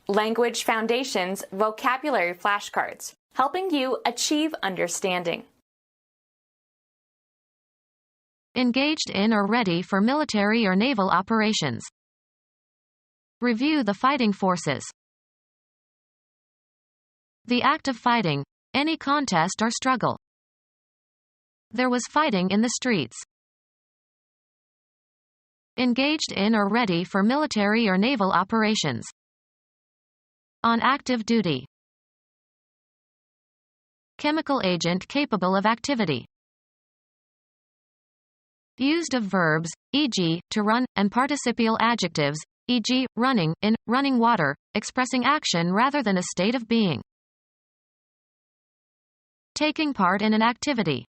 Language Foundations Vocabulary Flashcards, helping you achieve understanding. Engaged in or ready for military or naval operations. Review the fighting forces. The act of fighting, any contest or struggle. There was fighting in the streets. Engaged in or ready for military or naval operations. On active duty. Chemical agent capable of activity. Used of verbs, e.g., to run, and participial adjectives, e.g., running, in, running water, expressing action rather than a state of being. Taking part in an activity.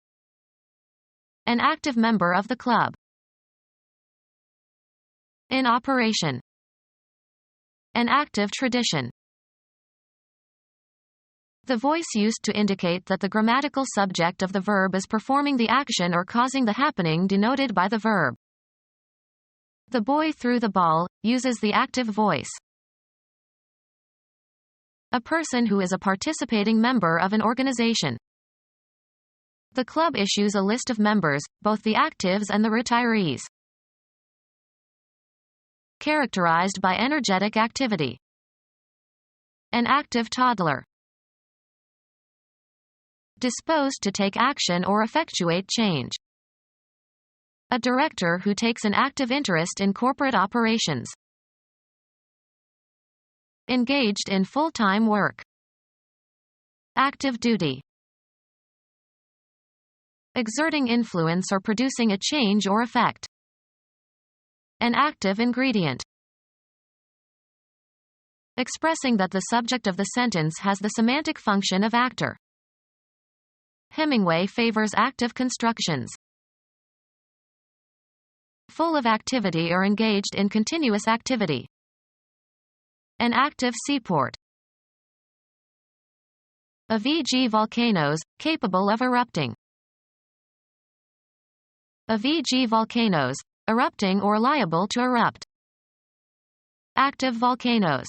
An active member of the club. In operation. An active tradition. The voice used to indicate that the grammatical subject of the verb is performing the action or causing the happening denoted by the verb. The boy threw the ball uses the active voice. A person who is a participating member of an organization. The club issues a list of members, both the actives and the retirees. Characterized by energetic activity. An active toddler. Disposed to take action or effectuate change. A director who takes an active interest in corporate operations. Engaged in full-time work. Active duty. Exerting influence or producing a change or effect. An active ingredient. Expressing that the subject of the sentence has the semantic function of actor. Hemingway favors active constructions. Full of activity or engaged in continuous activity. An active seaport. Of e.g. volcanoes, capable of erupting. Of e.g. volcanoes, erupting or liable to erupt. Active volcanoes.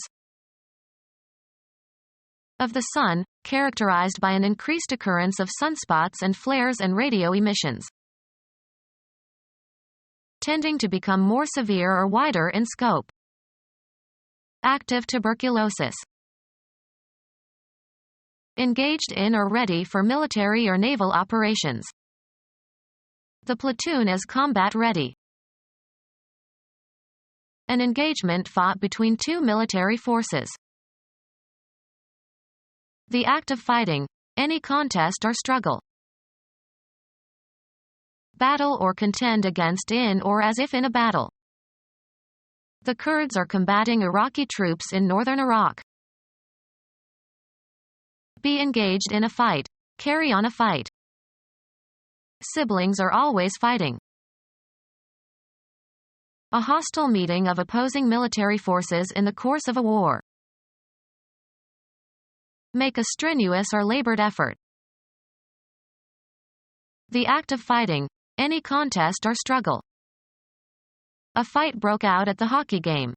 Of the sun, characterized by an increased occurrence of sunspots and flares and radio emissions. Tending to become more severe or wider in scope. Active tuberculosis. Engaged in or ready for military or naval operations. The platoon is combat ready. An engagement fought between two military forces. The act of fighting, any contest or struggle. Battle or contend against in or as if in a battle. The Kurds are combating Iraqi troops in northern Iraq. Be engaged in a fight. Carry on a fight. Siblings are always fighting. A hostile meeting of opposing military forces in the course of a war. Make a strenuous or labored effort. The act of fighting, any contest or struggle. A fight broke out at the hockey game.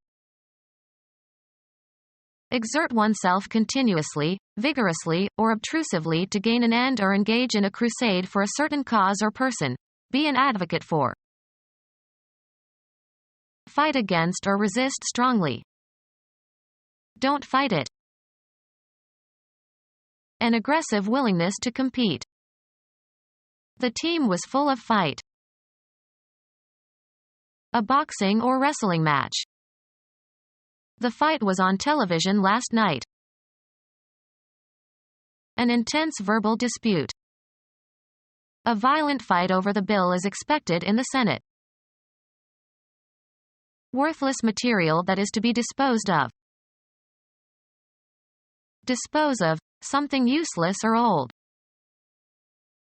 Exert oneself continuously, vigorously, or obtrusively to gain an end or engage in a crusade for a certain cause or person. Be an advocate for. Fight against or resist strongly. Don't fight it. An aggressive willingness to compete. The team was full of fight. A boxing or wrestling match. The fight was on television last night. An intense verbal dispute. A violent fight over the bill is expected in the Senate. Worthless material that is to be disposed of. Dispose of, something useless or old.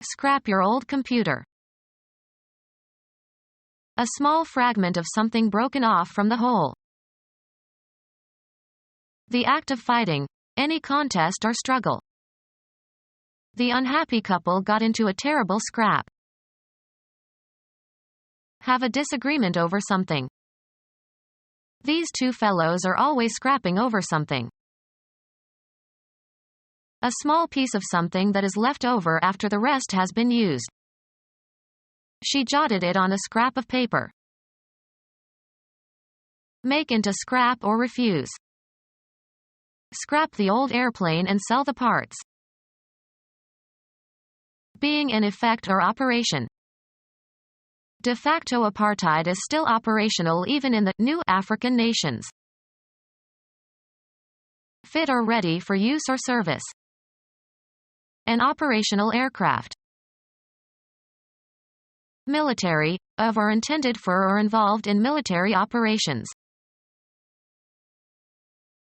Scrap your old computer. A small fragment of something broken off from the whole. The act of fighting, any contest or struggle. The unhappy couple got into a terrible scrap. Have a disagreement over something. These two fellows are always scrapping over something. A small piece of something that is left over after the rest has been used. She jotted it on a scrap of paper. Make into scrap or refuse. Scrap the old airplane and sell the parts. Being in effect or operation. De facto apartheid is still operational even in the new African nations. Fit or ready for use or service. An operational aircraft. Military, of or intended for or involved in military operations.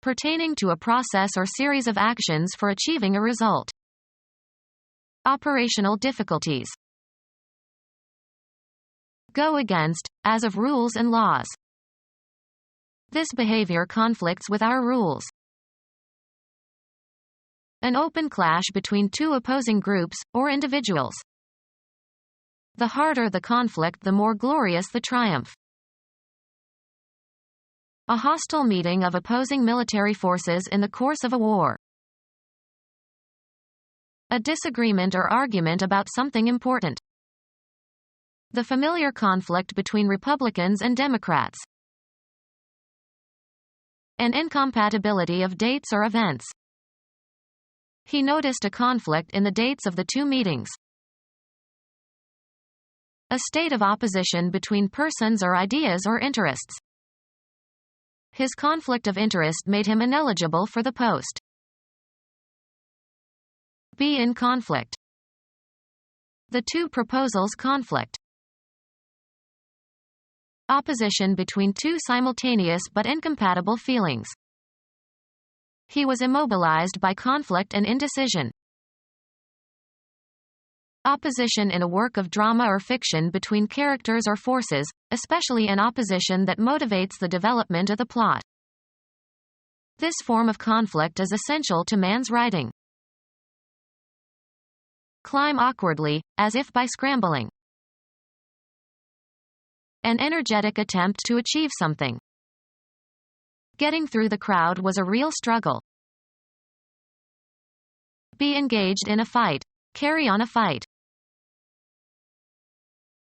Pertaining to a process or series of actions for achieving a result. Operational difficulties. Go against, as of rules and laws. This behavior conflicts with our rules. An open clash between two opposing groups, or individuals. The harder the conflict, the more glorious the triumph. A hostile meeting of opposing military forces in the course of a war. A disagreement or argument about something important. The familiar conflict between Republicans and Democrats. An incompatibility of dates or events. He noticed a conflict in the dates of the two meetings. A state of opposition between persons or ideas or interests. His conflict of interest made him ineligible for the post. Be in conflict. The two proposals conflict. Opposition between two simultaneous but incompatible feelings. He was immobilized by conflict and indecision. Opposition in a work of drama or fiction between characters or forces, especially an opposition that motivates the development of the plot. This form of conflict is essential to man's writing. Climb awkwardly, as if by scrambling. An energetic attempt to achieve something. Getting through the crowd was a real struggle. Be engaged in a fight. Carry on a fight.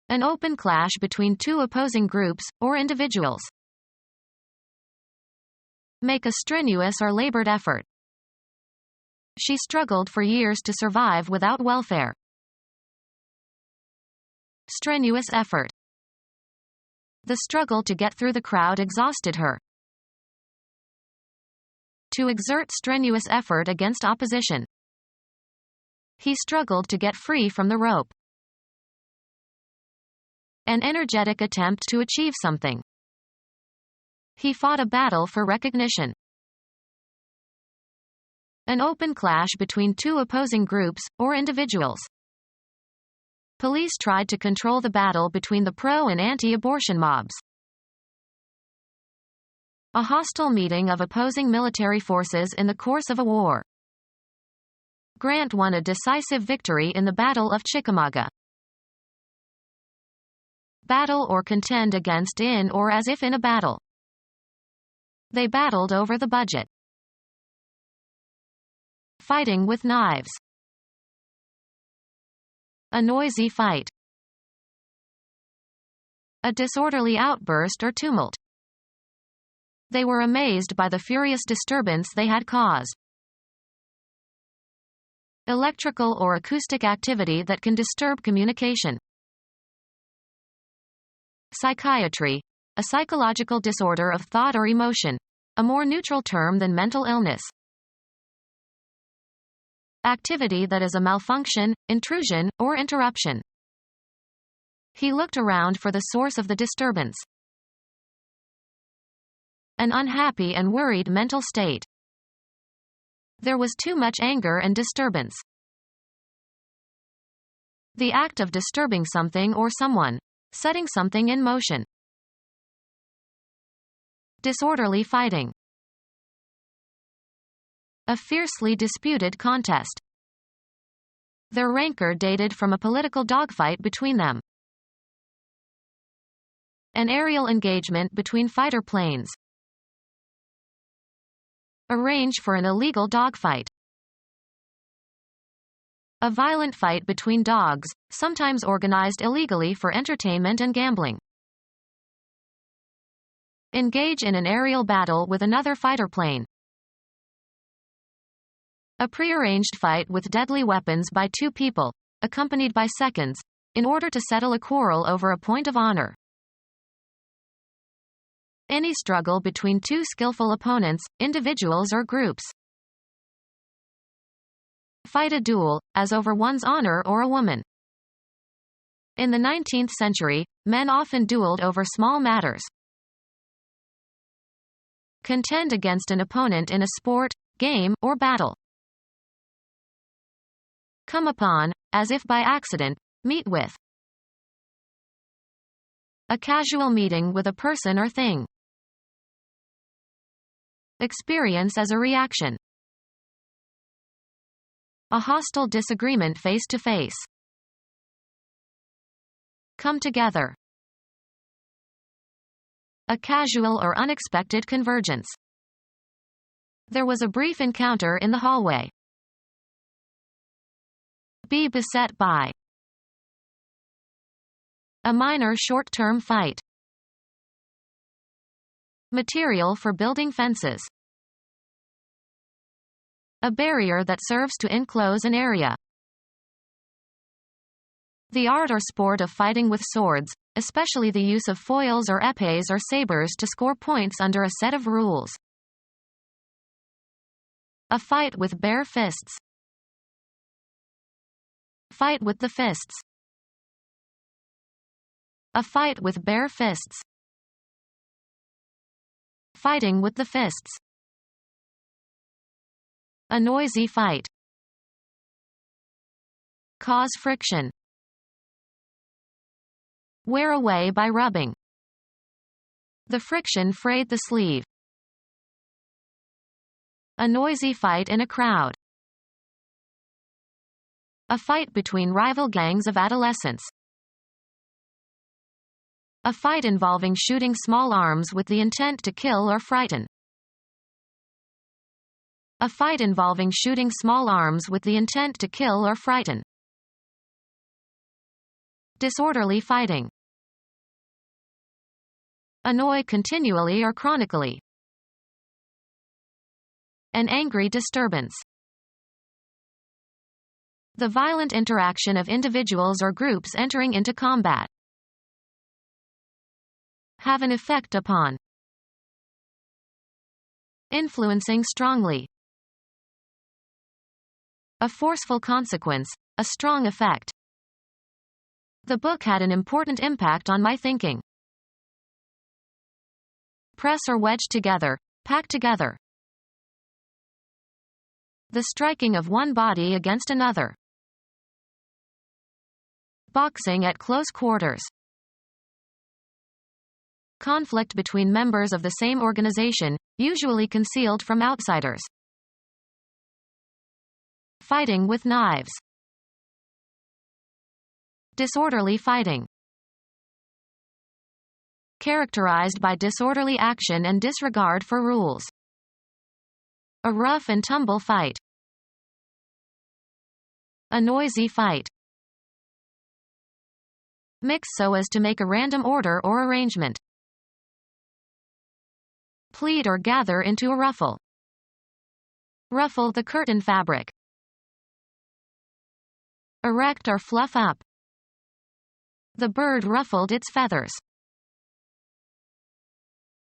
An open clash between two opposing groups, or individuals. Make a strenuous or labored effort. She struggled for years to survive without welfare. Strenuous effort. The struggle to get through the crowd exhausted her. To exert strenuous effort against opposition. He struggled to get free from the rope. An energetic attempt to achieve something. He fought a battle for recognition. An open clash between two opposing groups, or individuals. Police tried to control the battle between the pro- and anti-abortion mobs. A hostile meeting of opposing military forces in the course of a war. Grant won a decisive victory in the Battle of Chickamauga. Battle or contend against in or as if in a battle. They battled over the budget. Fighting with knives. A noisy fight. A disorderly outburst or tumult. They were amazed by the furious disturbance they had caused. Electrical or acoustic activity that can disturb communication. Psychiatry. A psychological disorder of thought or emotion. A more neutral term than mental illness. Activity that is a malfunction, intrusion, or interruption. He looked around for the source of the disturbance. An unhappy and worried mental state. There was too much anger and disturbance. The act of disturbing something or someone. Setting something in motion. Disorderly fighting. A fiercely disputed contest. Their rancor dated from a political dogfight between them. An aerial engagement between fighter planes. Arrange for an illegal dogfight. A violent fight between dogs, sometimes organized illegally for entertainment and gambling. Engage in an aerial battle with another fighter plane. A prearranged fight with deadly weapons by two people, accompanied by seconds, in order to settle a quarrel over a point of honor. Any struggle between two skillful opponents, individuals or groups. Fight a duel, as over one's honor or a woman. In the 19th century, men often dueled over small matters. Contend against an opponent in a sport, game, or battle. Come upon, as if by accident, meet with. A casual meeting with a person or thing. Experience as a reaction. A hostile disagreement face to face. Come together. A casual or unexpected convergence. There was a brief encounter in the hallway. Be beset by. A minor short-term fight. Material for building fences. A barrier that serves to enclose an area. The art or sport of fighting with swords, especially the use of foils or épées or sabers to score points under a set of rules. A fight with bare fists. Fight with the fists. A fight with bare fists. Fighting with the fists. A noisy fight. Cause friction. Wear away by rubbing. The friction frayed the sleeve. A noisy fight in a crowd. A fight between rival gangs of adolescents. A fight involving shooting small arms with the intent to kill or frighten. A fight involving shooting small arms with the intent to kill or frighten. Disorderly fighting. Annoy continually or chronically. An angry disturbance. The violent interaction of individuals or groups entering into combat. Have an effect upon. Influencing strongly. A forceful consequence, a strong effect. The book had an important impact on my thinking. Press or wedge together, pack together. The striking of one body against another. Boxing at close quarters. Conflict between members of the same organization, usually concealed from outsiders. Fighting with knives. Disorderly fighting. Characterized by disorderly action and disregard for rules. A rough-and-tumble fight. A noisy fight. Mix so as to make a random order or arrangement. Pleat or gather into a ruffle. Ruffle the curtain fabric. Erect or fluff up. The bird ruffled its feathers.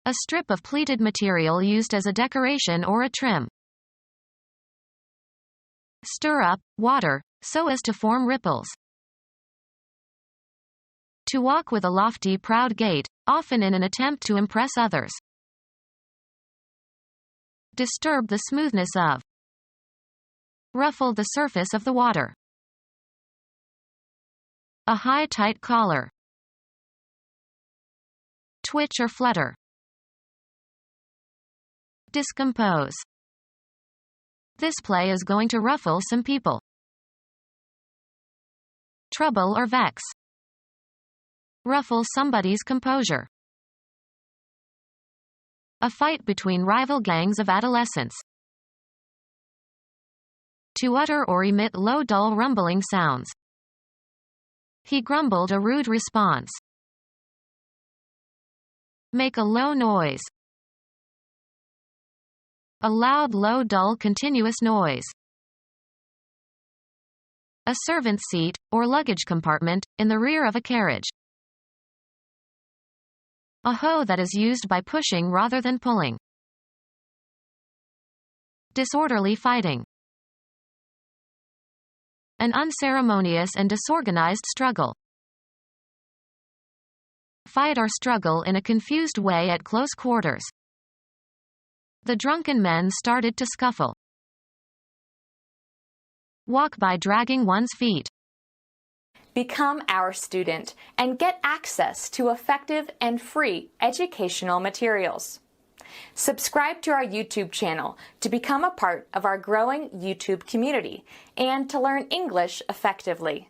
A strip of pleated material used as a decoration or a trim. Stir up water, so as to form ripples. To walk with a lofty, proud gait, often in an attempt to impress others. Disturb the smoothness of. Ruffle the surface of the water. A high tight collar. Twitch or flutter. Discompose. This play is going to ruffle some people. Trouble or vex. Ruffle somebody's composure. A fight between rival gangs of adolescents. to utter or emit low dull rumbling sounds. He grumbled a rude response. Make a low noise. A loud, low, dull, continuous noise. A servant's seat, or luggage compartment, in the rear of a carriage. A hoe that is used by pushing rather than pulling. Disorderly fighting. An unceremonious and disorganized struggle. Fight or struggle in a confused way at close quarters. The drunken men started to scuffle. Walk by dragging one's feet. Become our student and get access to effective and free educational materials. Subscribe to our YouTube channel to become a part of our growing YouTube community and to learn English effectively.